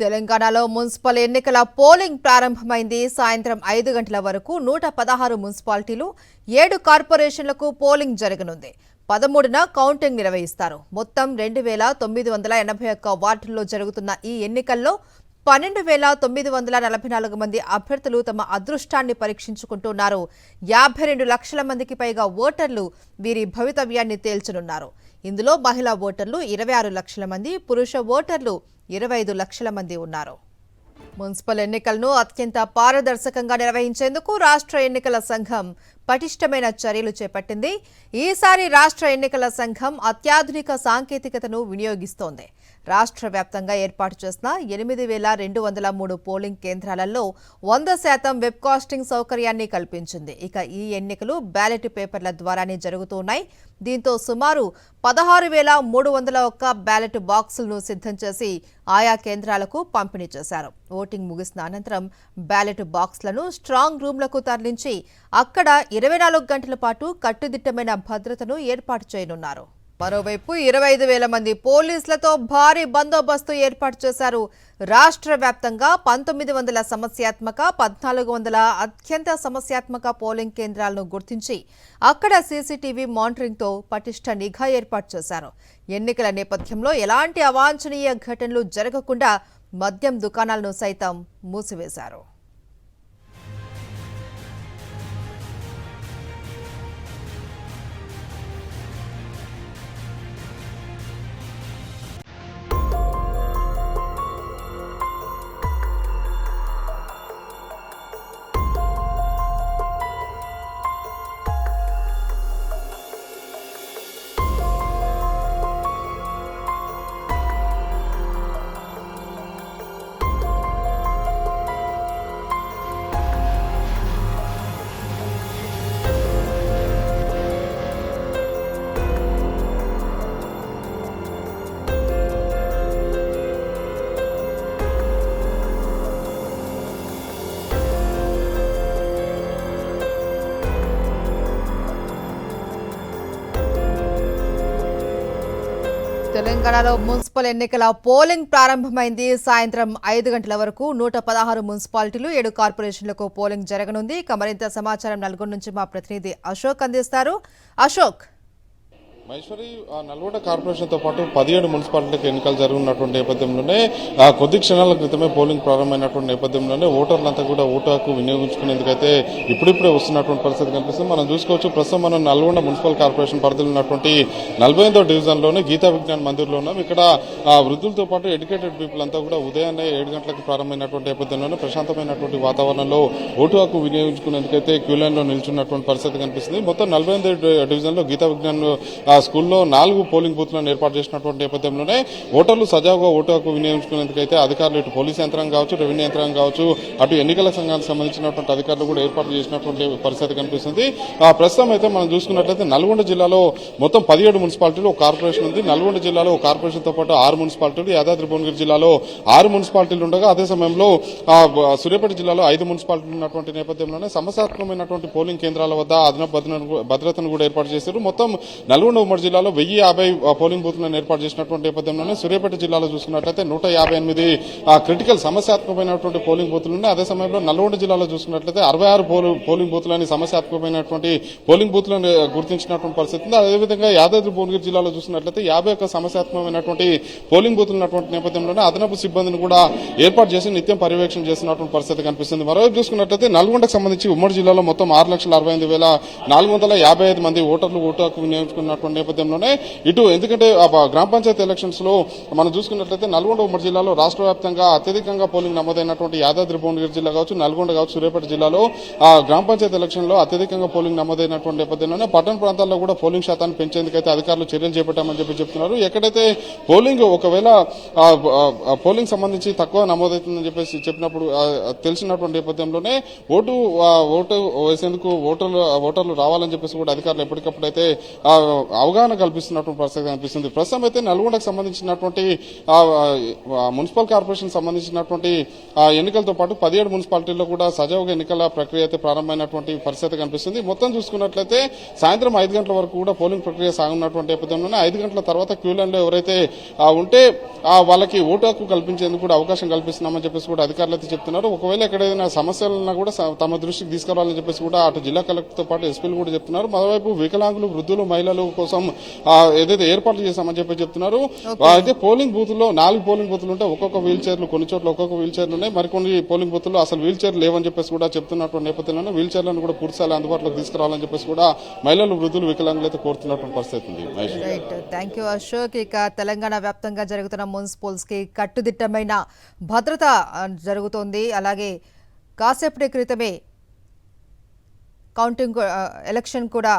తెలంగాణలో మున్సిపల్ ఎన్నికల పోలింగ్ ప్రారంభమైంది. సాయంత్రం 5 గంటల వరకు 116 మున్సిపాలిటీలు 7 కార్పొరేషన్లకు పోలింగ్ జరగనుంది. 13న కౌంటింగ్ నిర్వహిస్తారు. మొత్తం 2981 వార్డుల్లో జరుగుతున్న ఈ ఎన్నికల్లో 12,944 మంది అభ్యర్థులు తమ అదృష్టాన్ని పరీక్షించుకుంటున్నారు. 52 లక్షల మందికి పైగా ఓటర్లు వీరి భవితవ్యాన్ని తేల్చనున్నారు. ఇందులో మహిళా ఓటర్లు 26 లక్షల మంది, పురుష ఓటర్లు 25 లక్షల మంది ఉన్నారు. మున్సిపల్ ఎన్నికలను అత్యంత పారదర్శకంగా నిర్వహించేందుకు రాష్ట్ర ఎన్నికల సంఘం పటిష్టమైన చర్యలు చేపట్టింది. ఈసారి రాష్ట్ర ఎన్నికల సంఘం అత్యాధునిక సాంకేతికతను వినియోగిస్తోంది. రాష్ట్ర వ్యాప్తంగా ఏర్పాటు చేసిన 8,203 పోలింగ్ కేంద్రాలలో 100% వెబ్కాస్టింగ్ సౌకర్యాన్ని కల్పించింది. ఇక ఈ ఎన్నికలు బ్యాలెట్ పేపర్ల ద్వారానే జరుగుతున్నాయి. దీంతో సుమారు 16,301 బ్యాలెట్ బాక్సులను సిద్ధం చేసి ఆయా కేంద్రాలకు పంపిణీ చేశారు. ఓటింగ్ ముగిసిన అనంతరం బ్యాలెట్ బాక్సులను స్ట్రాంగ్ రూమ్లకు తరలించి అక్కడ 24 గంటల పాటు కట్టుదిట్టమైన భద్రతను ఏర్పాటు చేయనున్నారు. మరోవైపు 25,000 మంది పోలీసులతో భారీ బందోబస్తు ఏర్పాటు చేశారు. రాష్ట్ర వ్యాప్తంగా 1900 సమస్యాత్మక, 1400 అత్యంత సమస్యాత్మక పోలింగ్ కేంద్రాలను గుర్తించి అక్కడ సీసీటీవీ మానిటరింగ్తో పటిష్ట నిఘా ఏర్పాటు చేశారు. ఎన్నికల నేపథ్యంలో ఎలాంటి అవాంఛనీయ ఘటనలు జరగకుండా మద్యం దుకాణాలను సైతం మూసివేశారు. తెలంగాణలో మున్సిపల్ ఎన్నికల పోలింగ్ ప్రారంభమైంది. సాయంత్రం 5 గంటల వరకు 116 మున్సిపాలిటీలు 7 కార్పొరేషన్లకు పోలింగ్ జరగనుంది. మరింత సమాచారం నల్గొండ నుంచి మా ప్రతినిధి అశోక్ అందిస్తారు. అశోక్, మహేశ్వరి, నల్గొండ కార్పొరేషన్తో పాటు 17 మున్సిపాలిటీలకు ఎన్నికలు జరుగుతున్నటువంటి నేపథ్యంలోనే కొద్ది క్షణాల క్రితమే పోలింగ్ ప్రారంభమైనటువంటి నేపథ్యంలోనే ఓటర్లంతా కూడా ఓటు హక్కు వినియోగించుకునేందుకైతే ఇప్పుడిప్పుడే వస్తున్నటువంటి పరిస్థితి కనిపిస్తుంది. మనం చూసుకోవచ్చు, ప్రస్తుతం మనం నల్గొండ మున్సిపల్ కార్పొరేషన్ పరిధిలో ఉన్నటువంటి 48వ డివిజన్లోనే గీతా విజ్ఞాన్ మందిర్లో ఉన్నాం. ఇక్కడ వృద్ధులతో పాటు ఎడ్యుకేటెడ్ పీపుల్ అంతా కూడా ఉదయాన్నే 7 గంటలకు ప్రారంభమైనటువంటి నేపథ్యంలోనే ప్రశాంతమైనటువంటి వాతావరణంలో ఓటు హక్కు వినియోగించుకునేందుకైతే క్యూ లైన్ లో నిల్చున్నటువంటి పరిస్థితి కనిపిస్తుంది. మొత్తం 48 డివిజన్లో గీతా విజ్ఞాన్ స్కూల్లో 4 పోలింగ్ బూత్లను ఏర్పాటు చేసినటువంటి నేపథ్యంలోనే ఓటర్లు సజావుగా ఓటు హక్కు వినియోగించుకునేందుకైతే అధికారులు ఇటు పోలీస్ యంత్రాంగం కావచ్చు, రెవెన్యూ యంత్రాంగం కావచ్చు, అటు ఎన్నికల సంఘానికి సంబంధించినటువంటి అధికారులు కూడా ఏర్పాటు చేసినటువంటి పరిస్థితి కనిపిస్తుంది. ప్రస్తుతం అయితే మనం చూసుకున్నట్లయితే నల్గొండ జిల్లాలో మొత్తం 17 మున్సిపాలిటీలు ఒక కార్పొరేషన్ ఉంది. నల్గొండ జిల్లాలో ఒక కార్పొరేషన్ తో పాటు 6 మున్సిపాలిటీలు, యాదాద్రి భువనగిరి జిల్లాలో 6 మున్సిపాలిటీలు ఉండగా అదే సమయంలో సూర్యాపేట జిల్లాలో 5 మున్సిపాలిటీలు ఉన్నటువంటి నేపథ్యంలోనే సమస్యాత్మకమైనటువంటి పోలింగ్ కేంద్రాల వద్ద అదనపు భద్రతను కూడా ఏర్పాటు చేశారు. మొత్తం నల్గొండ ఉమ్మడి జిల్లాలో 1050 పోలింగ్ బూత్లను ఏర్పాటు చేసినటువంటి నేపథ్యంలోనే సూర్యాపేట జిల్లాలో చూసుకున్నట్లయితే 158 క్రిటికల్ సమస్యాత్మకమైనటువంటి పోలింగ్ బూత్లు ఉన్నాయి. అదే సమయంలో నల్గొండ జిల్లాలో చూసుకున్నట్లయితే 66 పోలింగ్ బూత్లని సమస్యాత్మకమైనటువంటి పోలింగ్ బూత్లను గుర్తించినటువంటి పరిస్థితి ఉంది. అదేవిధంగా యాదాద్రి భువనగిరి జిల్లాలో చూసుకున్నట్లయితే 51 సమస్యాత్మకమైనటువంటి పోలింగ్ బూత్లు ఉన్నటువంటి నేపథ్యంలోనే అదనపు సిబ్బందిని కూడా ఏర్పాటు చేసి నిత్యం పర్యవేక్షణ చేస్తున్నటువంటి పరిస్థితి కనిపిస్తుంది. మరోవైపు చూసుకున్నట్లయితే నల్గొండకు సంబంధించి ఉమ్మడి జిల్లాలో మొత్తం 6,68,455 మంది ఓటర్లు ఓటు హక్కు వినియోగించుకున్నటువంటి నేపథ్యంలోనే ఇటు ఎందుకంటే గ్రామ పంచాయతీ ఎలక్షన్స్ లో మనం చూసుకున్నట్లయితే నల్గొండ ఉమ్మడి జిల్లాలో రాష్ట్ర వ్యాప్తంగా అత్యధికంగా పోలింగ్ నమోదైనటువంటి యాదాద్రి భువనగిరి జిల్లా కావచ్చు, నల్గొండ కావచ్చు, సూర్యాపేట జిల్లాలో గ్రామ పంచాయతీ ఎలక్షన్ లో అత్యధికంగా పోలింగ్ నమోదైనటువంటి నేపథ్యంలోనే పట్టణ ప్రాంతాల్లో కూడా పోలింగ్ శాతాన్ని పెంచేందుకైతే అధికారులు చర్యలు చేపట్టామని చెప్తున్నారు. ఎక్కడైతే పోలింగ్ ఒకవేళ పోలింగ్ సంబంధించి తక్కువ నమోదవుతుందని చెప్పేసి చెప్పినప్పుడు తెలిసినటువంటి నేపథ్యంలోనే ఓటు వేసేందుకు ఓటర్లు రావాలని చెప్పేసి కూడా అధికారులు ఎప్పటికప్పుడు అయితే అవగాహన కల్పిస్తున్నటువంటి పరిస్థితి కనిపిస్తుంది. ప్రస్తుతం అయితే నల్గొండకు సంబంధించినటువంటి మున్సిపల్ కార్పొరేషన్ సంబంధించినటువంటి ఎన్నికలతో పాటు 17 మున్సిపాలిటీల్లో కూడా సజావుగా ఎన్నికల ప్రక్రియ అయితే ప్రారంభమైనటువంటి పరిస్థితి కనిపిస్తుంది. మొత్తం చూసుకున్నట్లయితే సాయంత్రం 5 గంటల వరకు కూడా పోలింగ్ ప్రక్రియ సాగుతున్నటువంటి నేపథ్యంలోనే 5 గంటల తర్వాత క్యూ లైన్ లో ఎవరైతే ఉంటే వాళ్ళకి ఓటు హక్కు కల్పించేందుకు కూడా అవకాశం కల్పిస్తున్నామని చెప్పేసి కూడా అధికారులు అయితే చెప్తున్నారు. ఒకవేళ ఎక్కడైనా సమస్యలున్నా కూడా తమ దృష్టికి తీసుకురావాలని చెప్పేసి కూడా అటు జిల్లా కలెక్టర్ తో పాటు ఎస్పీలు కూడా చెప్తున్నారు. మరోవైపు వికలాంగులు, వృద్ధులు, మహిళల కోసం ఏదైతే ఏర్పాట్లు చేశామని చెప్పి చెప్తున్నారు. అయితే పోలింగ్ బూత్ లో 4 పోలింగ్ బూత్లు ఉంటే ఒక్కొక్క వీల్ చైర్లు, కొన్ని చోట్ల ఒక్కొక్క వీల్ చైర్లు ఉన్నాయి. మరికొన్ని పోలింగ్ బూత్లో అసలు వీల్ చైర్ లేవని చెప్పేసి కూడా చెప్తున్నటువంటి నేపథ్యంలోనే వీల్ చైర్లను కూడా పూర్తిస్థాయి అందుబాటులోకి తీసుకురావాలని చెప్పేసి కూడా మహిళలు, వృద్ధులు, వికలాంగులు అయితే కోరుతున్నటువంటి పరిస్థితి ఉంది. Thank you Ashok. ఇక తెలంగాణ వ్యాప్తంగా జరుగుతున్న మున్సిపల్స్ కి కట్టుదిట్టమైన భద్రత జరుగుతోంది. అలాగే కాసేపటి క్రితమే కౌంటింగ్ ఎలక్షన్ కూడా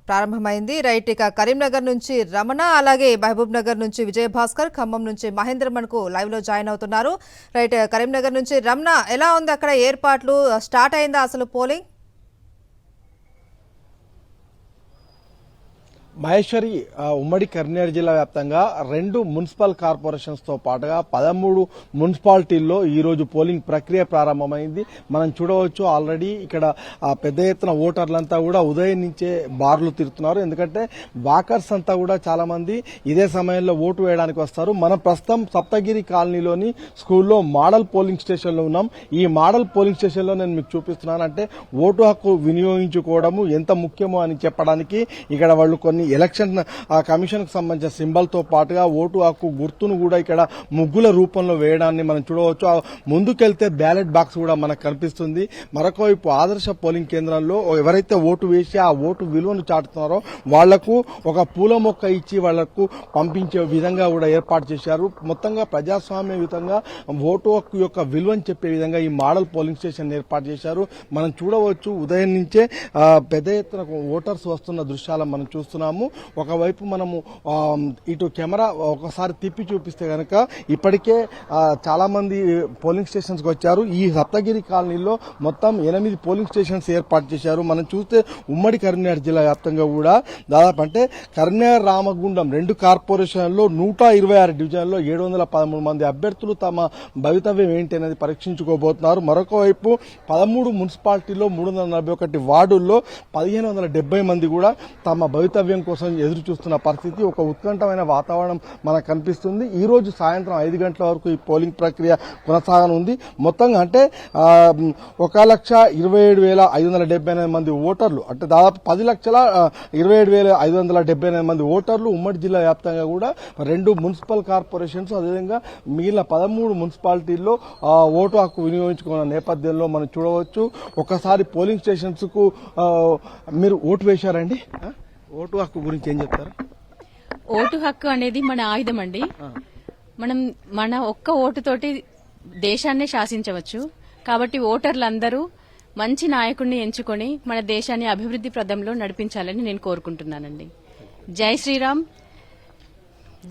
ప్రారంభమైంది. రైట్. ఇక కరీంనగర్ నుంచి రమణ, అలాగే మహబూబ్ నగర్ నుంచి విజయభాస్కర్, ఖమ్మం నుంచి మహేంద్ర మనకు లైవ్ లో జాయిన్ అవుతున్నారు. రైట్. కరీంనగర్ నుంచి రమణ, ఎలా ఉంది అక్కడ ఏర్పాట్లు? స్టార్ట్ అయిందా అసలు పోలింగ్? మహేశ్వరి, ఉమ్మడి కరీంనగర్ జిల్లా వ్యాప్తంగా 2 మున్సిపల్ కార్పొరేషన్స్ తో పాటుగా 13 మున్సిపాలిటీల్లో ఈ రోజు పోలింగ్ ప్రక్రియ ప్రారంభమైంది. మనం చూడవచ్చు ఆల్రెడీ ఇక్కడ పెద్ద ఎత్తున ఓటర్లంతా కూడా ఉదయం నుంచే బార్లు తిరుగుతున్నారు. ఎందుకంటే వాకర్స్ అంతా కూడా చాలా మంది ఇదే సమయంలో ఓటు వేయడానికి వస్తారు. మనం ప్రస్తుతం సప్తగిరి కాలనీలోని స్కూల్లో మోడల్ పోలింగ్ స్టేషన్ లో ఉన్నాం. ఈ మోడల్ పోలింగ్ స్టేషన్ లో నేను మీకు చూపిస్తున్నాను. అంటే ఓటు హక్కు వినియోగించుకోవడము ఎంత ముఖ్యమో అని చెప్పడానికి ఇక్కడ వాళ్ళు కొన్ని ఎలక్షన్ కమిషన్ కు సంబంధించిన సింబల్ తో పాటుగా ఓటు హక్కు గుర్తును కూడా ఇక్కడ ముగ్గుల రూపంలో వేయడాన్ని మనం చూడవచ్చు. ముందుకెళ్తే బ్యాలెట్ బాక్స్ కూడా మనకు కనిపిస్తుంది. మరొక వైపు ఆదర్శ పోలింగ్ కేంద్రాల్లో ఎవరైతే ఓటు వేసి ఆ ఓటు విలువను చాటుతున్నారో వాళ్లకు ఒక పూల మొక్క ఇచ్చి వాళ్లకు పంపించే విధంగా కూడా ఏర్పాటు చేశారు. మొత్తంగా ప్రజాస్వామ్యయుతంగా ఓటు హక్కు యొక్క విలువను చెప్పే విధంగా ఈ మోడల్ పోలింగ్ స్టేషన్ ఏర్పాటు చేశారు. మనం చూడవచ్చు ఉదయం నుంచే పెద్ద ఎత్తున ఓటర్స్ వస్తున్న దృశ్యాలను మనం చూస్తున్నాము. ఒకవైపు మనము ఇటు కెమెరా ఒకసారి తిప్పి చూపిస్తే గనక ఇప్పటికే చాలా మంది పోలింగ్ స్టేషన్స్ కు వచ్చారు. ఈ సప్తగిరి కాలనీలో మొత్తం 8 పోలింగ్ స్టేషన్స్ ఏర్పాటు చేశారు. మనం చూస్తే ఉమ్మడి కరీంనగర్ జిల్లా వ్యాప్తంగా కూడా దాదాపు అంటే కరీంనగర్, రామగుండం 2 కార్పొరేషన్లో 126 డివిజన్లో 713 మంది అభ్యర్థులు తమ భవితవ్యం ఏంటి అనేది పరీక్షించుకోబోతున్నారు. మరొక వైపు 13 మున్సిపాలిటీల్లో 341 వార్డుల్లో 1570 మంది కూడా తమ భవితవ్యం కోసం ఎదురు చూస్తున్న పరిస్థితి, ఒక ఉత్కంఠమైన వాతావరణం మనకు కనిపిస్తుంది. ఈ రోజు సాయంత్రం 5 గంటల వరకు ఈ పోలింగ్ ప్రక్రియ కొనసాగనుంది. మొత్తంగా అంటే 1,27,578 మంది ఓటర్లు, అంటే దాదాపు 10,27,578 మంది ఓటర్లు ఉమ్మడి జిల్లా వ్యాప్తంగా కూడా 2 మున్సిపల్ కార్పొరేషన్స్ అదేవిధంగా మిగిలిన 13 మున్సిపాలిటీల్లో ఓటు హక్కు వినియోగించుకున్న నేపథ్యంలో మనం చూడవచ్చు. ఒకసారి పోలింగ్ స్టేషన్స్ కు మీరు ఓటు వేశారండి. ఓటు హక్కు గురించి ఏం చెప్తారు? ఓటు హక్కు అనేది మన ఆయుధం అండి. మనం మన ఒక్క ఓటుతోటి దేశాన్ని శాసించవచ్చు. కాబట్టి ఓటర్లందరూ మంచి నాయకుడిని ఎంచుకొని మన దేశాన్ని అభివృద్ధి ప్రదంలో నడిపించాలని నేను కోరుకుంటున్నానండి. జై శ్రీరామ్,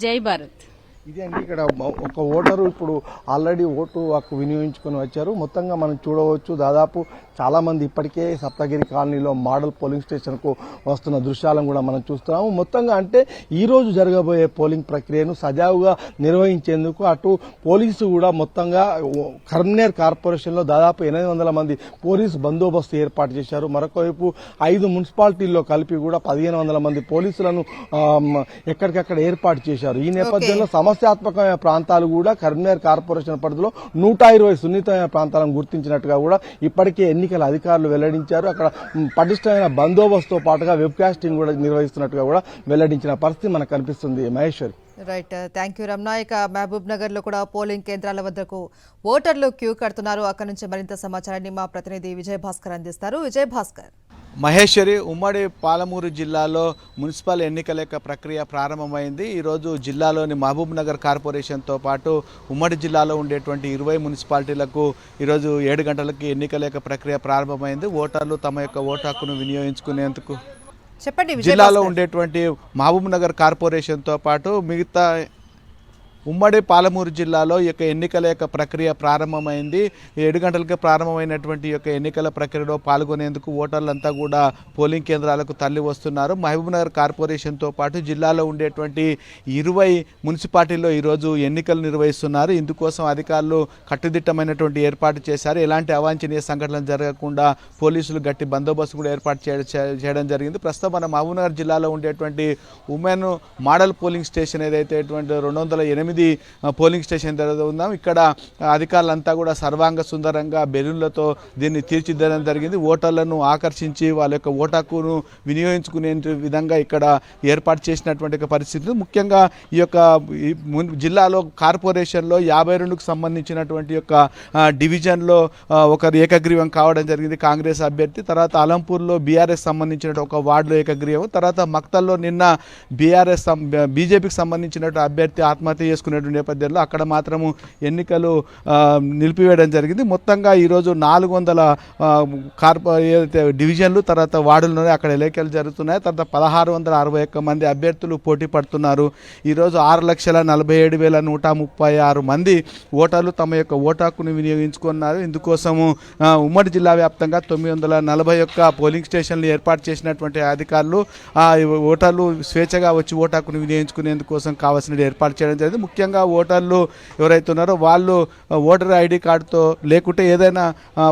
జై భారత్. ఇదే అండి, ఇక్కడ ఒక ఓటరు ఇప్పుడు ఆల్రెడీ ఓటు హక్కు వినియోగించుకుని వచ్చారు. మొత్తంగా మనం చూడవచ్చు దాదాపు చాలా మంది ఇప్పటికే సప్తగిరి కాలనీలో మోడల్ పోలింగ్ స్టేషన్ కు వస్తున్న దృశ్యాలను కూడా మనం చూస్తున్నాము. మొత్తంగా అంటే ఈ రోజు జరగబోయే పోలింగ్ ప్రక్రియను సజావుగా నిర్వహించేందుకు అటు పోలీసు కూడా మొత్తంగా కరీంనగర్ కార్పొరేషన్ లో దాదాపు 800 మంది పోలీసు బందోబస్తు ఏర్పాటు చేశారు. మరొక వైపు 5 మున్సిపాలిటీల్లో కలిపి కూడా 1500 మంది పోలీసులను ఎక్కడికక్కడ ఏర్పాటు చేశారు. ఈ నేపథ్యంలో సమస్యాత్మకమైన ప్రాంతాలు కూడా కరీంనగర్ కార్పొరేషన్ పరిధిలో 120 సున్నితమైన ప్రాంతాలను గుర్తించినట్టుగా కూడా ఇప్పటికే ఎన్నికల అధికారులు వెల్లడించారు. అక్కడ పటిష్టమైన బందోబస్తుతో పాటుగా వెబ్ కాస్టింగ్ కూడా నిర్వహిస్తున్నట్టుగా కూడా వెల్లడించిన పరిస్థితి మనకు కనిపిస్తుంది. Maheshwari. Right. Thank you Ramana. ఇక మహబూబ్ నగర్ లో కూడా పోలింగ్ కేంద్రాల వద్దకు ఓటర్లు క్యూ కడుతున్నారు. అక్కడి నుంచి మరింత సమాచారాన్ని మా ప్రతినిధి విజయభాస్కర్ అందిస్తారు. విజయభాస్కర్. మహేశ్వరి, ఉమ్మడి పాలమూరు జిల్లాలో మున్సిపల్ ఎన్నికల యొక్క ప్రక్రియ ప్రారంభమైంది. ఈరోజు జిల్లాలోని మహబూబ్ నగర్ కార్పొరేషన్తో పాటు ఉమ్మడి జిల్లాలో ఉండేటువంటి 20 మున్సిపాలిటీలకు ఈరోజు 7 గంటలకి ఎన్నికల యొక్క ప్రక్రియ ప్రారంభమైంది. ఓటర్లు తమ యొక్క ఓటు హక్కును వినియోగించుకునేందుకు చెప్పండి. జిల్లాలో ఉండేటువంటి మహబూబ్ నగర్ కార్పొరేషన్తో పాటు మిగతా ఉమ్మడి పాలమూరు జిల్లాలో ఈ యొక్క ఎన్నికల యొక్క ప్రక్రియ ప్రారంభమైంది. 7 గంటలకు ప్రారంభమైనటువంటి ఈ యొక్క ఎన్నికల ప్రక్రియలో పాల్గొనేందుకు ఓటర్లంతా కూడా పోలింగ్ కేంద్రాలకు తరలి వస్తున్నారు. మహబూబ్నగర్ కార్పొరేషన్తో పాటు జిల్లాలో ఉండేటువంటి 20 మున్సిపాలిటీల్లో ఈరోజు ఎన్నికలు నిర్వహిస్తున్నారు. ఇందుకోసం అధికారులు కట్టుదిట్టమైనటువంటి ఏర్పాటు చేశారు. ఎలాంటి అవాంఛనీయ సంఘటనలు జరగకుండా పోలీసులు గట్టి బందోబస్తు కూడా ఏర్పాటు చేయడం జరిగింది. ప్రస్తుతం మన మహబూబ్నగర్ జిల్లాలో ఉండేటువంటి ఉమెన్ మోడల్ పోలింగ్ స్టేషన్ ఏదైతే 208 పోలింగ్ స్టేషన్ ఉందాం, ఇక్కడ అధికారులంతా కూడా సర్వాంగ సుందరంగా బెలూన్లతో దీన్ని తీర్చిదిద్దడం జరిగింది. ఓటర్లను ఆకర్షించి వాళ్ళ యొక్క ఓటాకును వినియోగించుకునే విధంగా ఇక్కడ ఏర్పాటు చేసినటువంటి పరిస్థితి. ముఖ్యంగా ఈ యొక్క జిల్లాలో కార్పొరేషన్లో 52కు సంబంధించినటువంటి యొక్క డివిజన్లో ఒకరు ఏకగ్రీవం కావడం జరిగింది, కాంగ్రెస్ అభ్యర్థి. తర్వాత అలంపూర్లో బీఆర్ఎస్ సంబంధించిన ఒక వార్డులో ఏకగ్రీవం. తర్వాత మక్తల్లో నిన్న బీజేపీకి సంబంధించినటువంటి అభ్యర్థి ఆత్మహత్య చేసుకునేటువంటి నేపథ్యంలో అక్కడ మాత్రము ఎన్నికలు నిలిపివేయడం జరిగింది. మొత్తంగా ఈరోజు 400 ఏదైతే డివిజన్లు తర్వాత వార్డుల్లోనే అక్కడ ఎన్నికలు జరుగుతున్నాయి. తర్వాత 1661 మంది అభ్యర్థులు పోటీ పడుతున్నారు. ఈరోజు 6,47,136 మంది ఓటర్లు తమ యొక్క ఓటాకును వినియోగించుకున్నారు. ఇందుకోసము ఉమ్మడి జిల్లా వ్యాప్తంగా 941 పోలింగ్ స్టేషన్లు ఏర్పాటు చేసినటువంటి అధికారులు ఓటర్లు స్వేచ్ఛగా వచ్చి ఓటాకును వినియోగించుకునేందుకోసం కావాల్సిన ఏర్పాటు చేయడం జరిగింది. ముఖ్యంగా ఓటర్లు ఎవరైతే ఉన్నారో వాళ్ళు ఓటర్ ఐడి కార్డుతో లేకుంటే ఏదైనా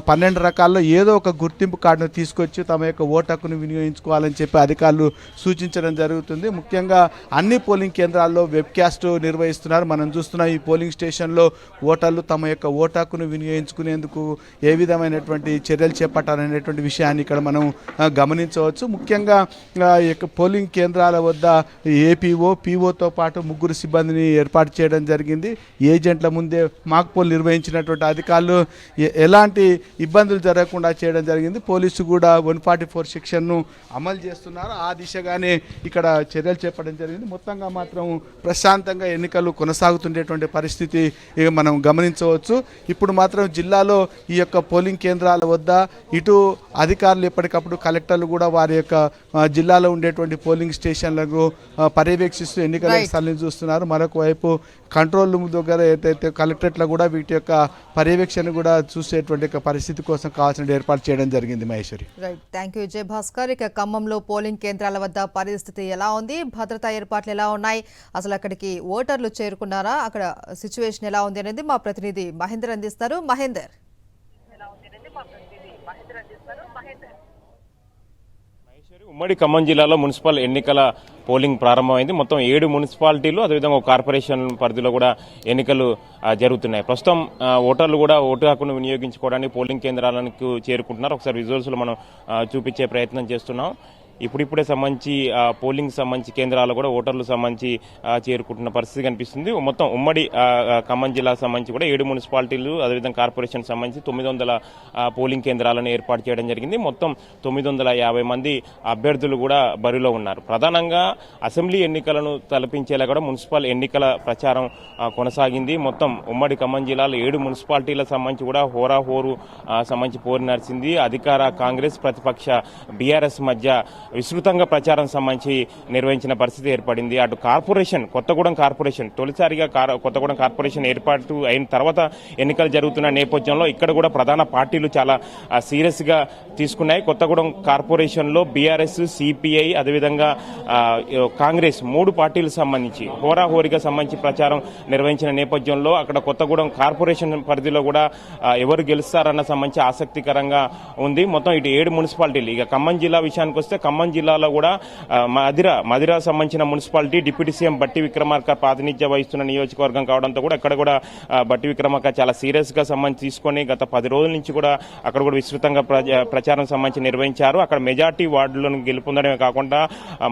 12 రకాల్లో ఏదో ఒక గుర్తింపు కార్డును తీసుకొచ్చి తమ యొక్క ఓటాకును వినియోగించుకోవాలని చెప్పి అధికారులు సూచించడం జరుగుతుంది. ముఖ్యంగా అన్ని పోలింగ్ కేంద్రాల్లో వెబ్కాస్ట్ నిర్వహిస్తున్నారు. మనం చూస్తున్న ఈ పోలింగ్ స్టేషన్లో ఓటర్లు తమ యొక్క ఓటాకును వినియోగించుకునేందుకు ఏ విధమైనటువంటి చర్యలు చేపట్టాలనేటువంటి విషయాన్ని ఇక్కడ మనం గమనించవచ్చు. ముఖ్యంగా ఈ యొక్క పోలింగ్ కేంద్రాల వద్ద ఏపీఓ పీఓతో పాటు 3 సిబ్బందిని ఏర్పాటు చేయడం జరిగింది. ఏజెంట్ల ముందే మాక్ పోల్ నిర్వహించినటువంటి అధికారులు ఎలాంటి ఇబ్బందులు జరగకుండా చేయడం జరిగింది. పోలీసు కూడా 144 సెక్షన్ను అమలు చేస్తున్నారు. ఆ దిశగానే ఇక్కడ చర్యలు చేపట్టడం జరిగింది. మొత్తంగా మాత్రం ప్రశాంతంగా ఎన్నికలు కొనసాగుతుండేటువంటి పరిస్థితి మనం గమనించవచ్చు. ఇప్పుడు మాత్రం జిల్లాలో ఈ యొక్క పోలింగ్ కేంద్రాల వద్ద ఇటు అధికారులు ఎప్పటికప్పుడు కలెక్టర్లు కూడా వారి యొక్క జిల్లాలో ఉండేటువంటి పోలింగ్ స్టేషన్లకు పర్యవేక్షిస్తూ ఎన్నికల స్థలాన్ని చూస్తున్నారు. మరొక వైపు కంట్రోల్ రూమ్ దగ్గర ఏదైతే కలెక్టరేట్లో కూడా వీటి యొక్క పర్యవేక్షణ కూడా చూసేటువంటి పరిస్థితి కోసం కావాల్సిన ఏర్పాటు చేయడం జరిగింది. Maheshwari, right, thank you Vijay Bhaskar. ఇక ఖమ్మంలో పోలింగ్ కేంద్రాల వద్ద పరిస్థితి ఎలా ఉంది, భద్రతా ఏర్పాట్లు ఎలా ఉన్నాయి, అసలు అక్కడికి ఓటర్లు చేరుకున్నారా, అక్కడ సిచ్యువేషన్ ఎలా ఉంది అనేది మా ప్రతినిధి మహేందర్ అందిస్తారు. మహేందర్, ఉమ్మడి ఖమ్మం జిల్లాలో మున్సిపల్ ఎన్నికల పోలింగ్ ప్రారంభమైంది. మొత్తం 7 మున్సిపాలిటీలు అదేవిధంగా ఒక కార్పొరేషన్ పరిధిలో కూడా ఎన్నికలు జరుగుతున్నాయి. ప్రస్తుతం ఓటర్లు కూడా ఓటు హక్కును వినియోగించుకోవడానికి పోలింగ్ కేంద్రాలకు చేరుకుంటున్నారు. ఒకసారి విజువల్స్లో మనం చూపించే ప్రయత్నం చేస్తున్నాం. ఇప్పుడిప్పుడే సంబంధించి పోలింగ్ సంబంధించి కేంద్రాలు కూడా ఓటర్లు సంబంధించి చేరుకుంటున్న పరిస్థితి కనిపిస్తుంది. మొత్తం ఉమ్మడి ఖమ్మం జిల్లాకు సంబంధించి కూడా 7 మున్సిపాలిటీలు అదేవిధంగా కార్పొరేషన్ సంబంధించి 900 పోలింగ్ కేంద్రాలను ఏర్పాటు చేయడం జరిగింది. మొత్తం 950 మంది అభ్యర్థులు కూడా బరిలో ఉన్నారు. ప్రధానంగా అసెంబ్లీ ఎన్నికలను తలపించేలా కూడా మున్సిపల్ ఎన్నికల ప్రచారం కొనసాగింది. మొత్తం ఉమ్మడి ఖమ్మం జిల్లాలో 7 మున్సిపాలిటీలకు సంబంధించి కూడా హోరాహోరు సంబంధించి పోరు నడిచింది. అధికార కాంగ్రెస్ ప్రతిపక్ష బీఆర్ఎస్ మధ్య విస్తృతంగా ప్రచారం సంబంధించి నిర్వహించిన పరిస్థితి ఏర్పడింది. అటు కార్పొరేషన్ కొత్తగూడెం కార్పొరేషన్ తొలిసారిగా కొత్తగూడెం కార్పొరేషన్ ఏర్పాటు అయిన తర్వాత ఎన్నికలు జరుగుతున్న నేపథ్యంలో ఇక్కడ కూడా ప్రధాన పార్టీలు చాలా సీరియస్ గా తీసుకున్నాయి. కొత్తగూడెం కార్పొరేషన్ లో బీఆర్ఎస్, సిపిఐ అదేవిధంగా కాంగ్రెస్ 3 పార్టీలకు సంబంధించి హోరాహోరీగా సంబంధించి ప్రచారం నిర్వహించిన నేపథ్యంలో అక్కడ కొత్తగూడెం కార్పొరేషన్ పరిధిలో కూడా ఎవరు గెలుస్తారన్న సంబంధించి ఆసక్తికరంగా ఉంది. మొత్తం ఇటు 7 మున్సిపాలిటీలు. ఇక ఖమ్మం జిల్లా విషయానికి వస్తే ఖమ్మం జిల్లాలో కూడా మదిరా సంబంధించిన మున్సిపాలిటీ డిప్యూటీ సీఎం బట్టి విక్రమార్క ప్రాతినిధ్యం వహిస్తున్న నియోజకవర్గం కావడంతో కూడా అక్కడ కూడా బట్టి విక్రమార్క చాలా సీరియస్ గా సంబంధించి తీసుకొని గత 10 రోజుల నుంచి కూడా అక్కడ కూడా విస్తృతంగా ప్రచారం సంబంధించి నిర్వహించారు. అక్కడ మెజార్టీ వార్డులను గెలుపొందడమే కాకుండా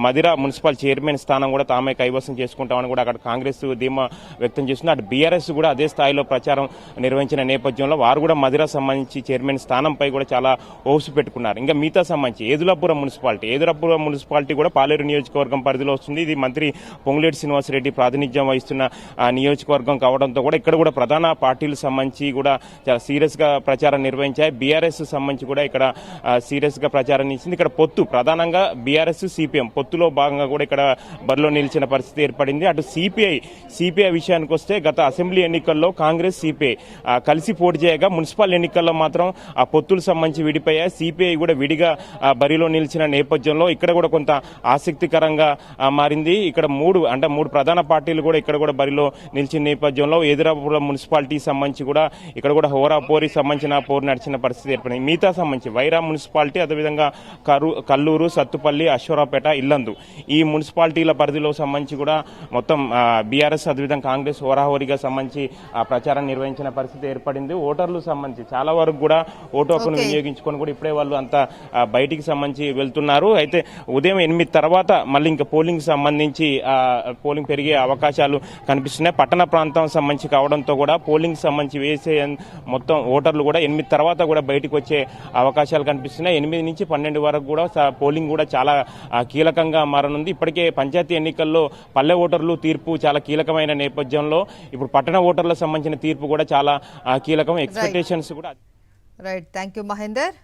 మదిరా మున్సిపల్ చైర్మన్ స్థానం కూడా తామే కైవసం చేసుకుంటామని కూడా అక్కడ కాంగ్రెస్ ధీమా వ్యక్తం చేస్తుంది. అటు బీఆర్ఎస్ కూడా అదే స్థాయిలో ప్రచారం నిర్వహించిన నేపథ్యంలో వారు కూడా మదిరా సంబంధించి చైర్మన్ స్థానంపై కూడా చాలా ఓసు పెట్టుకున్నారు. ఇంకా మిగతా సంబంధించి ఏదులాపురం మున్సిపాలిటీ ఏదురపురం మున్సిపాలిటీ కూడా పాలేరు నియోజకవర్గం పరిధిలో వస్తుంది. ఇది మంత్రి పొంగులేటి శ్రీనివాసరెడ్డి ప్రాతినిధ్యం వహిస్తున్న నియోజకవర్గం కావడంతో కూడా ఇక్కడ కూడా ప్రధాన పార్టీలకు సంబంధించి కూడా చాలా సీరియస్ గా ప్రచారం నిర్వహించాయి. బీఆర్ఎస్ సంబంధించి కూడా ఇక్కడ సీరియస్ గా ప్రచారం ఇచ్చింది. ఇక్కడ పొత్తు ప్రధానంగా బీఆర్ఎస్ సిపిఎం పొత్తులో భాగంగా కూడా ఇక్కడ బరిలో నిలిచిన పరిస్థితి ఏర్పడింది. అటు సిపిఐ విషయానికి వస్తే గత అసెంబ్లీ ఎన్నికల్లో కాంగ్రెస్ సిపిఐ కలిసి పోటీ చేయగా మున్సిపల్ ఎన్నికల్లో మాత్రం ఆ పొత్తులకు సంబంధించి విడిపోయాయి. సిపిఐ కూడా విడిగా బరిలో నిలిచిన నేపథ్యంలో ఇక్కడ కూడా కొంత ఆసక్తికరంగా మారింది. ఇక్కడ మూడు ప్రధాన పార్టీలు కూడా ఇక్కడ కూడా బరిలో నిలిచిన నేపథ్యంలో ఏదురాపురం మున్సిపాలిటీకి సంబంధించి కూడా ఇక్కడ కూడా హోరాపోరికి సంబంధించిన పోరు నడిచిన పరిస్థితి ఏర్పడింది. మిగతా సంబంధించి వైరా మున్సిపాలిటీ, అదేవిధంగా కల్లూరు, సత్తుపల్లి, అశ్వరావుపేట, ఇల్లందు ఈ మున్సిపాలిటీల పరిధిలో సంబంధించి కూడా మొత్తం బీఆర్ఎస్ అదేవిధంగా కాంగ్రెస్ హోరాహోరీగా సంబంధించి ప్రచారం నిర్వహించిన పరిస్థితి ఏర్పడింది. ఓటర్లకు సంబంధించి చాలా వరకు కూడా ఓటు హక్కును వినియోగించుకొని కూడా ఇప్పుడే వాళ్ళు అంతా బయటికి సంబంధించి వెళ్తున్నారు. అయితే ఉదయం 8 తర్వాత మళ్ళీ ఇంకా పోలింగ్ సంబంధించి పోలింగ్ పెరిగే అవకాశాలు కనిపిస్తున్నాయి. పట్టణ ప్రాంతం సంబంధించి కావడంతో కూడా పోలింగ్ సంబంధించి వేసే మొత్తం ఓటర్లు కూడా 8 తర్వాత కూడా బయటకు వచ్చే అవకాశాలు కనిపిస్తున్నాయి. 8 నుంచి 12 వరకు కూడా పోలింగ్ కూడా చాలా కీలకంగా మారనుంది. ఇప్పటికే పంచాయతీ ఎన్నికల్లో పల్లె ఓటర్లు తీర్పు చాలా కీలకమైన నేపథ్యంలో ఇప్పుడు పట్టణ ఓటర్లకు సంబంధించిన తీర్పు కూడా చాలా కీలకం. ఎక్స్పెక్టేషన్స్ కూడా రైట్, థ్యాంక్ యూ మహేందర్.